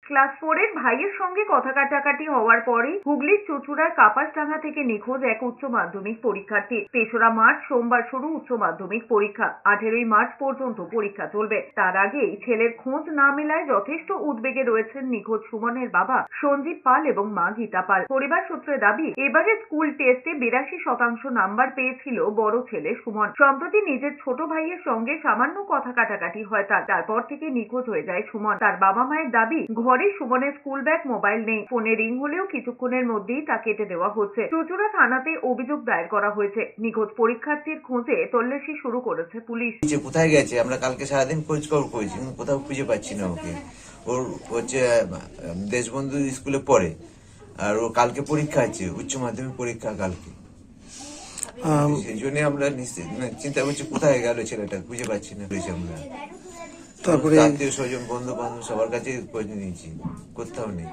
Class 4-এর ভাইয়ের সঙ্গে কথা কাটাকাটি হওয়ার পরেই হুগলির চুঁচুড়ার কাপাসডাঙ্গা থেকে নিখোঁজ এক উচ্চ মাধ্যমিক পরীক্ষার্থী। 3রা মার্চ সোমবার শুরু উচ্চ মাধ্যমিক পরীক্ষা। 18ই মার্চ পর্যন্ত পরীক্ষা চলবে। তার আগেই ছেলের খোঁজ না মেলায় যথেষ্ট উদ্বেগে রয়েছেন নিখোঁজ সুমনের বাবা সঞ্জীব পাল এবং মা গীতা পাল। পরিবার সূত্রে দাবি, এবারে স্কুল টেস্টে 82% নাম্বার পেয়েছিল বড় ছেলে সুমন। সম্প্রতি নিজের ছোট ভাইয়ের সঙ্গে সামান্য কথা কাটাকাটি হয় তারপর থেকে নিখোঁজ হয়ে যায় সুমন। তার বাবা মায়ের দাবি, ঘরে সুমনের স্কুল ব্যাগ, মোবাইল নেই। ফোনে রিং হলেও কিছুক্ষণের মধ্যেই তা কেটে দেওয়া হচ্ছে। চুঁচুড়া থানাতে অভিযোগ দায়ের করা হয়েছে। নিখোঁজ পরীক্ষার্থীর খোঁজে তল্লাশি শুরু করেছে পুলিশ। কোথায় গেছে আমরা কালকে সারাদিন খোঁজ খবর করেছি, কোথাও খুঁজে পাচ্ছি না ওকে। ওর হচ্ছে দেশবন্ধু স্কুলে পড়ে, আর ও কালকে পরীক্ষা আছে, উচ্চ মাধ্যমিক পরীক্ষা কালকে। সেই জন্য আমরা চিন্তা করছি কোথায় গেল ছেলেটা, খুঁজে পাচ্ছি না। আমরা তারপরে আত্মীয় স্বজন, বন্ধু বান্ধব সবার কাছে খোঁজ নিয়েছি, কোথাও নেই।